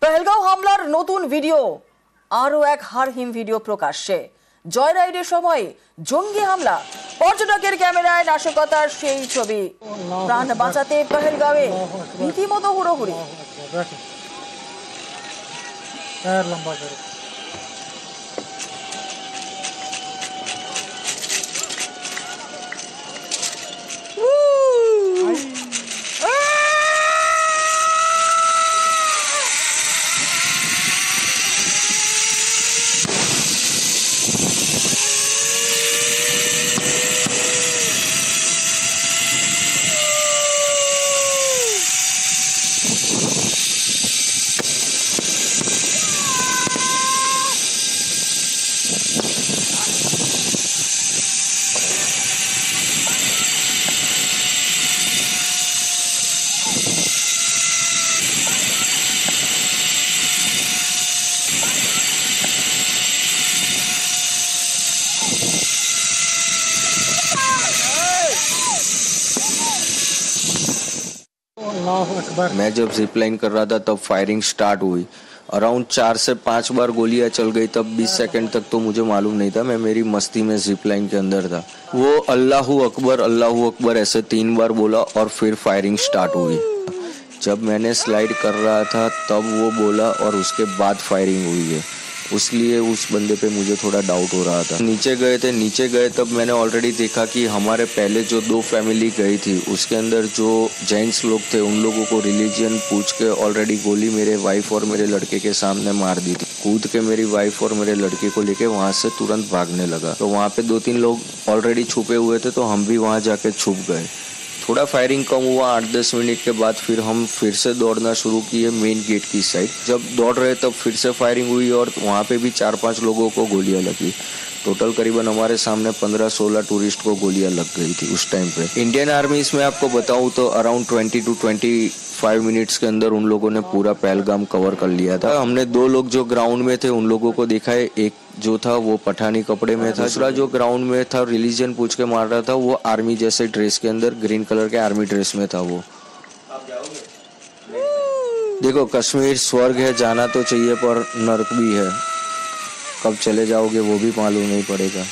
পেহেলগাঁও হামলার নতুন ভিডিও, আরো এক হারহীন ভিডিও প্রকাশ্যে। জয়রাইডের সময় জঙ্গি হামলা, পর্যটকের ক্যামেরায় নাশকতার সেই ছবি। প্রাণ বাঁচাতে পেহেলগাঁওয়ে রীতিমতো হুড়োহুড়ি। मैं जब जिप लाइन कर रहा था तब फायरिंग स्टार्ट हुई। अराउंड 4 से 5 बार गोलियां चल गई। तब 20 सेकंड तक तो मुझे मालूम नहीं था, मैं मेरी मस्ती में जिप लाइन के अंदर था। वो अल्लाहू अकबर ऐसे 3 बार बोला और फिर फायरिंग स्टार्ट हुई। जब मैंने स्लाइड कर रहा था तब वो बोला और उसके बाद फायरिंग हुई है, उसलिए उस बंदे पे मुझे थोड़ा डाउट हो रहा था। नीचे गए तब मैंने ऑलरेडी देखा कि हमारे पहले जो 2 फैमिली गई थी उसके अंदर जो जेंट्स लोग थे उन लोगों को रिलीजन पूछ के ऑलरेडी गोली मेरे वाइफ और मेरे लड़के के सामने मार दी थी। कूद के मेरी वाइफ और मेरे लड़के को लेके वहाँ से तुरंत भागने लगा। तो वहाँ पे 2-3 लोग ऑलरेडी छुपे हुए थे, तो हम भी वहाँ जाके छुप गए। थोड़ा फायरिंग कम हुआ। 8-10 मिनट के बाद फिर हम फिर से दौड़ना शुरू किए मेन गेट की साइड। जब दौड़ रहे तब फिर से फायरिंग हुई और वहाँ पे भी 4-5 लोगों को गोलियां लगी। टोटल करीबन हमारे सामने 15-16 टूरिस्ट को गोलियां लग गई थी उस टाइम पे। इंडियन आर्मी इसमें आपको बताऊं तो अराउंड 20 to 25 मिनट्स के अंदर उन लोगों ने पूरा पहलगाम कवर कर लिया था। हमने 2 लोग जो ग्राउंड में थे उन लोगों को देखा है। एक जो था वो पठानी कपड़े में था, दूसरा जो ग्राउंड में था रिलीजन पूछ के मार रहा था वो आर्मी जैसे ड्रेस के अंदर ग्रीन कलर के आर्मी ड्रेस में था। वो देखो, कश्मीर स्वर्ग है, जाना तो चाहिए पर नर्क भी है। कब चले जाओगे वो भी मालूम नहीं पड़ेगा।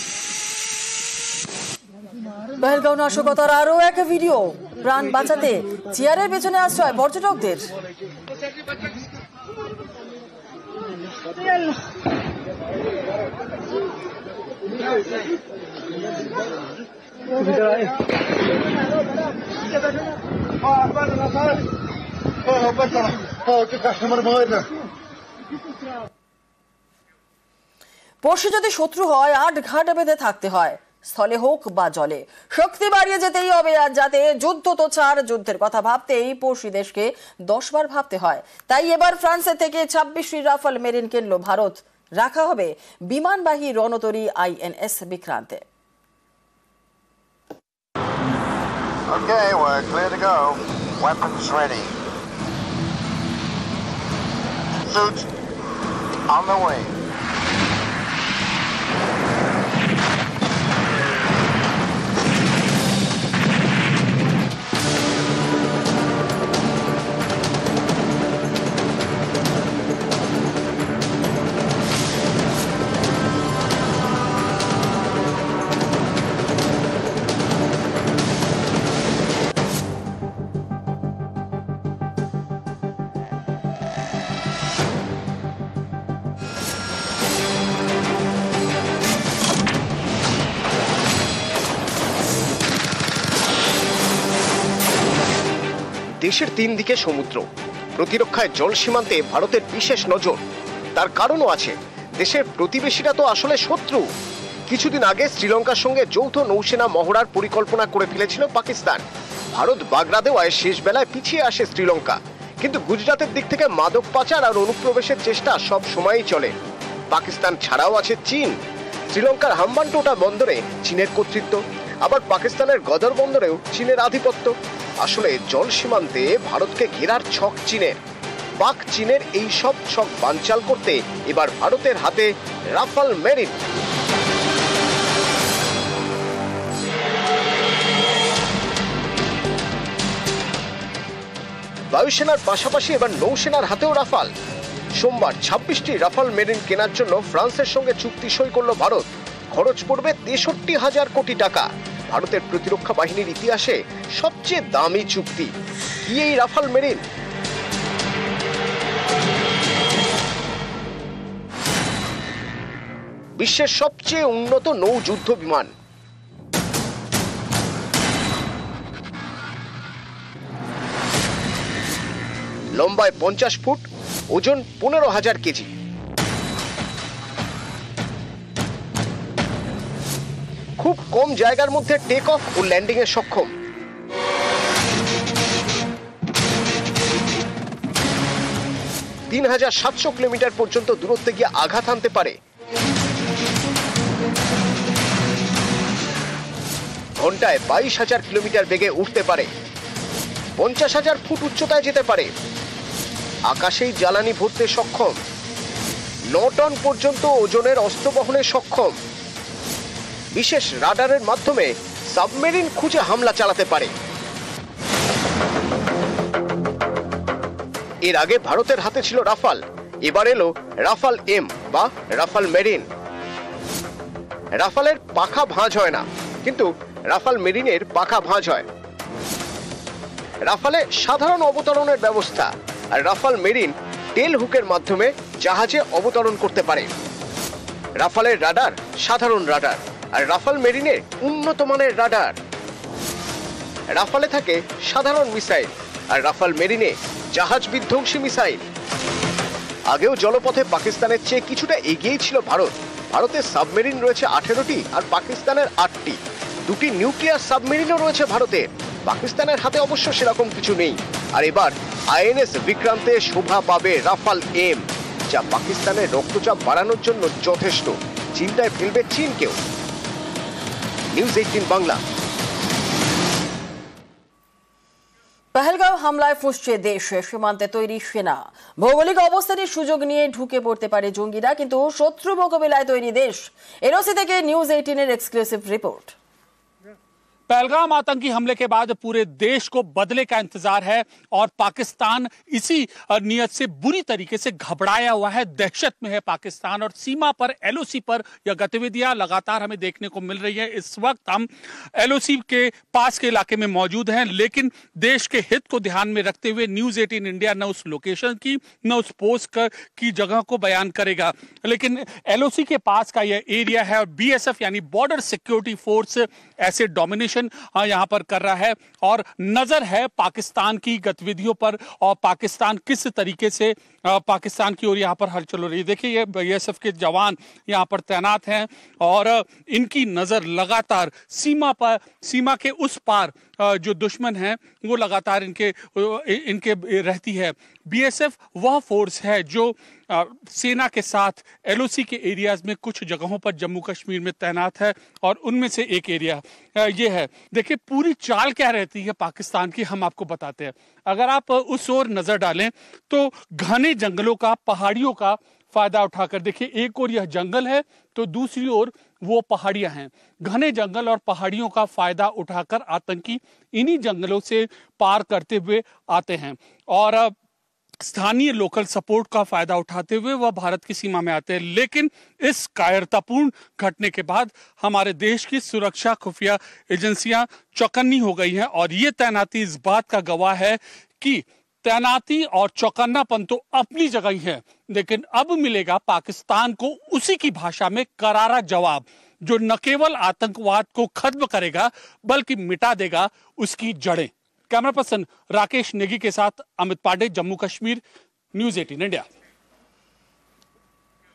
পেহেলগাঁও নাশকতার আরো এক ভিডিও, প্রাণ বাঁচাতে চেয়ারের পেছনে আশ্রয় পর্যটকদের। পশু যদি শত্রু হয় 8 ঘাট বেঁধে থাকতে হয়, স্থলে হোক বা জলে। শক্তি বাড়িয়ে যেতেই হবে, আর যাতে যুদ্ধ তো ছাড়, যুদ্ধের কথা ভাবতেই পড়শি দেশকে 10 বার ভাবতে হয়। তাই এবার ফ্রান্সের থেকে 26টি রাফাল মেরিন কিনল ভারত। রাখা হবে বিমানবাহী রণতরী INS বিক্রান্তে। Okay, we're clear to go. Weapons ready. Suit on the way. দেশের 3 দিকে সমুদ্র, প্রতিরক্ষায় জল সীমান্তে ভারতের বিশেষ নজর। তার কারণও আছে, দেশের প্রতিবেশীরা তো আসলে শত্রু। কিছুদিন আগে শ্রীলঙ্কার সঙ্গে যৌথ নৌসেনা মহড়ার পরিকল্পনা করে ফেলেছিল পাকিস্তান। ভারত বাগড়া দেওয়ায় শেষ বেলায় পিছিয়ে আসে শ্রীলঙ্কা। কিন্তু গুজরাটের দিক থেকে মাদক পাচার আর অনুপ্রবেশের চেষ্টা সব সময়ই চলে। পাকিস্তান ছাড়াও আছে চীন। শ্রীলঙ্কার হাম্বানটোটা বন্দরে চীনের কর্তৃত্ব, আবার পাকিস্তানের গদর বন্দরেও চীনের আধিপত্য। আসলে জল সীমান্তে ভারতকে ঘেরার ছক চীনের। পাক চীনের এই সব ছক বানচাল করতে এবার ভারতের হাতে রাফাল মেরিন। বায়ুসেনার পাশাপাশি এবার নৌসেনার হাতেও রাফাল। সোমবার 26টি রাফাল মেরিন কেনার জন্য ফ্রান্সের সঙ্গে চুক্তি সই করল ভারত। খরচ পড়বে 63,000 কোটি টাকা। ভারতের প্রতিরক্ষা বাহিনীর ইতিহাসে সবচেয়ে দামি চুক্তি। কি এই রাফাল মেরিন? বিশ্বের সবচেয়ে উন্নত নৌ যুদ্ধ বিমান। লম্বায় 50 ফুট, ওজন 15,000 কেজি। খুব কম জায়গার মধ্যে টেক অফ ও ল্যান্ডিং এ সক্ষম। $3,700 কিলোমিটার পর্যন্ত দূরত্বে গিয়ে আঘাত হানতে পারে। ঘন্টায় 22,000 কিলোমিটার বেগে উঠতে পারে। 50,000 ফুট উচ্চতায় যেতে পারে। আকাশেই জ্বালানি ভরতে সক্ষম। 9 টন পর্যন্ত ওজনের অস্ত্র বহনে সক্ষম। বিশেষ রাডারের মাধ্যমে সাবমেরিন খুঁজে হামলা চালাতে পারে। এর আগে ভারতের হাতে ছিল রাফাল, এবার এলো রাফাল এম বা রাফাল মেরিন। রাফালের পাখা ভাঁজ হয় না, কিন্তু রাফাল মেরিনের পাখা ভাঁজ হয়। রাফালে সাধারণ অবতরণের ব্যবস্থা, আর রাফাল মেরিন টেল হুকের মাধ্যমে জাহাজে অবতরণ করতে পারে। রাফালের রাডার সাধারণ রাডার, আর রাফাল মেরিনের উন্নত মানের রাডার। রাফালে থাকে সাধারণ মিসাইল, আর রাফাল মেরিনে জাহাজ বিধ্বংসী মিসাইল। আগেও জলপথে পাকিস্তানের চেয়ে কিছুটা এগিয়েই ছিল ভারত। ভারতের সাবমেরিন রয়েছে 18টি, আর পাকিস্তানের 8টি। 2টি নিউক্লিয়ার সাবমেরিনও রয়েছে ভারতের। পাকিস্তানের হাতে অবশ্য সেরকম কিছু নেই। আর এবার আইএনএস বিক্রান্তে শোভা পাবে রাফাল এম, যা পাকিস্তানের রক্তচাপ বাড়ানোর জন্য যথেষ্ট। চিন্তায় ফেলবে চীনকেও। নিউজ 18 বাংলা। পহেলগাঁও হামলায় ফুঁসছে দেশ, সীমান্তে তৈরি সেনা। ভৌগোলিক অবস্থানের সুযোগ নিয়ে ঢুকে পড়তে পারে জঙ্গিরা, কিন্তু শত্রু মোকাবিলায় তৈরি দেশ। এনওসি থেকে নিউজ 18 এর এক্সক্লুসিভ রিপোর্ট। पहलगाम आतंकी हमले के बाद पूरे देश को बदले का इंतजार है और पाकिस्तान इसी नियत से बुरी तरीके से घबराया हुआ है, दहशत में है पाकिस्तान। और सीमा पर एलओसी पर यह गतिविधियां लगातार हमें देखने को मिल रही है। इस वक्त हम एलओसी के पास के इलाके में मौजूद हैं, लेकिन देश के हित को ध्यान में रखते हुए न्यूज 18 इंडिया न उस लोकेशन की न उस पोस्ट की जगह को बयान करेगा। लेकिन एलओसी के पास का यह एरिया है और बीएसएफ यानी बॉर्डर सिक्योरिटी फोर्स ऐसे डोमिनेशन यहां पर कर रहा है और नजर है पाकिस्तान की गतिविधियों पर और पाकिस्तान किस तरीके से पाकिस्तान की ओर यहां पर हलचल हो रही है। देखिए ये बीएसएफ के जवान यहां पर तैनात हैं और इनकी नजर लगातार सीमा के उस पार जो दुश्मन है वो लगातार इनके रहती है। बीएसएफ वह फोर्स है जो सेना के साथ एलओसी के एरियाज में कुछ जगहों पर जम्मू कश्मीर में तैनात है और उनमें से एक एरिया ये है। देखिए पूरी चाल क्या रहती है पाकिस्तान की, हम आपको बताते हैं। अगर आप उस ओर नजर डालें तो घने जंगलों का, पहाड़ियों का फायदा उठाकर, देखिए एक ओर यह जंगल है तो दूसरी ओर वो पहाड़ियां हैं। घने जंगल और पहाड़ियों का फायदा उठाकर आतंकी इन्हीं जंगलों से पार करते हुए आते हैं और स्थानीय लोकल सपोर्ट का फायदा उठाते हुए वह भारत की सीमा में आते हैं। लेकिन इस कायरतापूर्ण घटने के बाद हमारे देश की सुरक्षा खुफिया एजेंसियां चौकन्नी हो गई हैं और ये तैनाती इस बात का गवाह है कि तैनाती और चौकन्नापन तो अपनी जगह ही है, लेकिन अब मिलेगा पाकिस्तान को उसी की भाषा में करारा जवाब, जो न केवल आतंकवाद को खत्म करेगा बल्कि मिटा देगा उसकी जड़ें। कैमरा पर्सन राकेश नेगी के साथ अमित पांडे, जम्मू कश्मीर, न्यूज 18 इंडिया।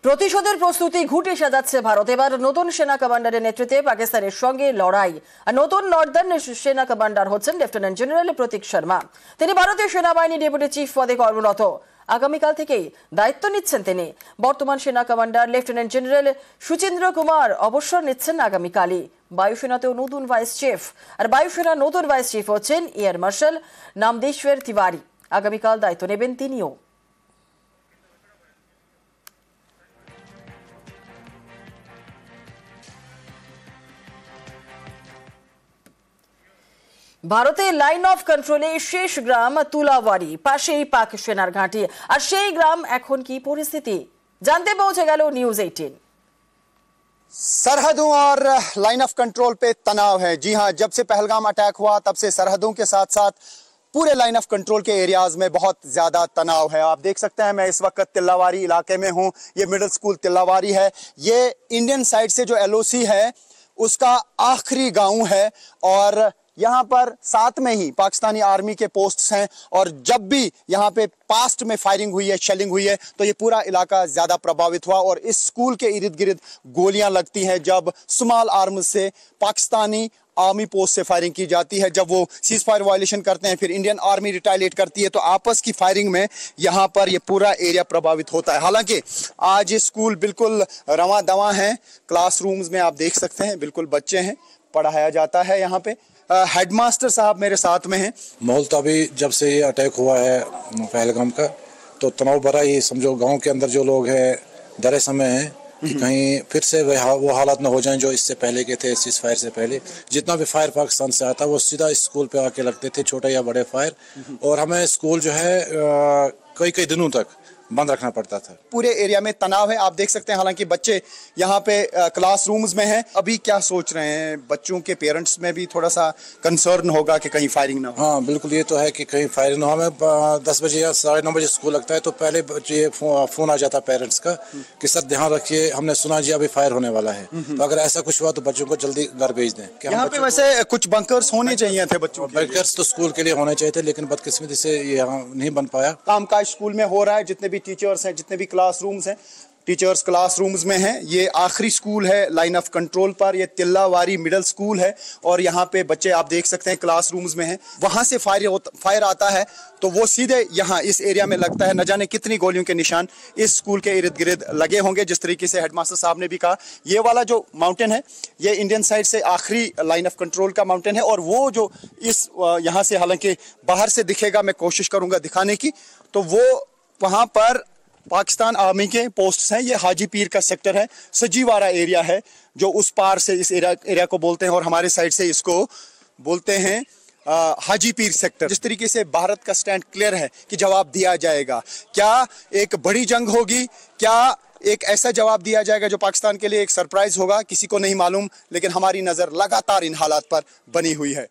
প্রতিশোধের প্রস্তুতি ঘুটে সাজাচ্ছে ভারত। এবার নতুন সেনা কমান্ডারের নেতৃত্বে পাকিস্তানের সঙ্গে লড়াই। আর নতুন নর্দার্ন সেনা কমান্ডার হচ্ছেন লেফটেন্যান্ট জেনারেল প্রতীক শর্মা। তিনি ভারতীয় সেনাবাহিনী ডেপুটি চিফ পদে কর্মরত। আগামীকাল থেকেই দায়িত্ব নিচ্ছেন তিনি। বর্তমান সেনা commander lieutenant general Suchindra Kumar অবসর নিচ্ছেন আগামীকালই। বায়ুসেনাতেও নতুন ভাইস চিফ, আর বায়ুসেনার নতুন ভাইস চিফ হচ্ছেন এয়ার মার্শাল নামদেশ্বর তিওয়ারি। আগামীকাল দায়িত্ব নেবেন তিনিও। ভারতের লাইন অফ কন্ট্রোলে শেষ গ্রাম তুলাওয়ারি, পাশেই পাক সেনার ঘাঁটি। আর সেই গ্রাম এখন কি পরিস্থিতি জানতে পৌঁছে গেল নিউজ 18। सरहदों और लाइन ऑफ कंट्रोल पे तनाव है। जी हां, जब से पहलगाम अटैक हुआ तब से सरहदों के साथ साथ पूरे लाइन ऑफ कंट्रोल के एरियाज में बहुत ज्यादा तनाव है। आप देख सकते हैं मैं इस वक्त तिल्लावारी इलाके में हूं। ये मिडिल स्कूल तिल्लावारी है। ये इंडियन साइड से जो LOC है उसका आखिरी गांव है और यहाँ पर साथ में ही पाकिस्तानी आर्मी के पोस्ट्स हैं और जब भी यहाँ पे पास्ट में फायरिंग हुई है, शेलिंग हुई है, तो ये पूरा इलाका ज्यादा प्रभावित हुआ और इस स्कूल के इर्द गिर्द गोलियां लगती हैं जब स्मॉल आर्म्स से पाकिस्तानी आर्मी पोस्ट से फायरिंग की जाती है। जब वो सीज फायर वायलेशन करते हैं फिर इंडियन आर्मी रिटालिएट करती है, तो आपस की फायरिंग में यहाँ पर ये पूरा एरिया प्रभावित होता है। हालांकि आज ये स्कूल बिल्कुल रवां दवां है। क्लासरूम्स में आप देख सकते हैं बिल्कुल बच्चे हैं, पढ़ाया जाता है। यहाँ पे हेडमास्टर साहब मेरे साथ में हैं। माहौल तो अभी जब से ये अटैक हुआ है पहलगाम का तो तनाव भरा ही समझो। गांव के अंदर जो लोग हैं डरे समय हैं कि कहीं फिर से वो हालात ना हो जाएं जो इससे पहले के थे। सीज फायर से पहले जितना भी फायर पाकिस्तान से आता वो सीधा स्कूल पे आके लगते थे, छोटे या बड़े फायर। और हमें स्कूल जो है कई दिनों तक बंद रखना पड़ता था। पूरे एरिया में तनाव है, आप देख सकते हैं। हालांकि बच्चे यहाँ पे क्लासरूम्स में हैं। अभी क्या सोच रहे हैं? बच्चों के पेरेंट्स में भी थोड़ा सा कंसर्न होगा कि कहीं फायरिंग ना हो। हाँ बिल्कुल, ये तो है कि कहीं फायरिंग ना हो। हमें 10 बजे या 9:30 बजे स्कूल लगता है तो पहले ये फोन आ जाता पेरेंट्स का कि सर ध्यान रखिए, हमने सुना जी अभी फायर होने वाला है। तो अगर ऐसा कुछ हुआ तो बच्चों को जल्दी घर भेज दें। यहाँ पे वैसे कुछ बंकर्स होने चाहिए थे बच्चों के। बंकर्स तो स्कूल के लिए होने चाहिए थे लेकिन बदकिस्मती से ये यहाँ नहीं बन पाया। कामकाज स्कूल में हो रहा है। जितने भी टीचर्स हैं, जितने भी क्लासरूम्स हैं, टीचर्स क्लासरूम्स में हैं। ये आखिरी स्कूल है लाइन ऑफ कंट्रोल पर। ये तिल्लावारी मिडिल स्कूल है और यहाँ पे बच्चे आप देख सकते हैं क्लासरूम्स में हैं। वहां से फायर आता है तो वो सीधे यहाँ इस एरिया में लगता है। न जाने कितनी गोलियों के निशान इस स्कूल के इर्द गिर्द लगे होंगे। जिस तरीके से हेडमास्टर साहब ने भी कहा, ये वाला जो माउंटेन है ये इंडियन साइड से आखिरी लाइन ऑफ कंट्रोल का माउंटेन है और वो जो इस यहाँ से हालांकि बाहर से दिखेगा, मैं कोशिश करूंगा दिखाने की, तो वो वहां पर पाकिस्तान आर्मी के पोस्ट्स हैं। ये हाजी पीर का सेक्टर है, सजीवारा एरिया है जो उस पार से इस एरिया को बोलते हैं और हमारे साइड से इसको बोलते हैं हाजी पीर सेक्टर। जिस तरीके से भारत का स्टैंड क्लियर है कि जवाब दिया जाएगा। क्या एक बड़ी जंग होगी? क्या एक ऐसा जवाब दिया जाएगा जो पाकिस्तान के लिए एक सरप्राइज होगा? किसी को नहीं मालूम, लेकिन हमारी नजर लगातार इन हालात पर बनी हुई है।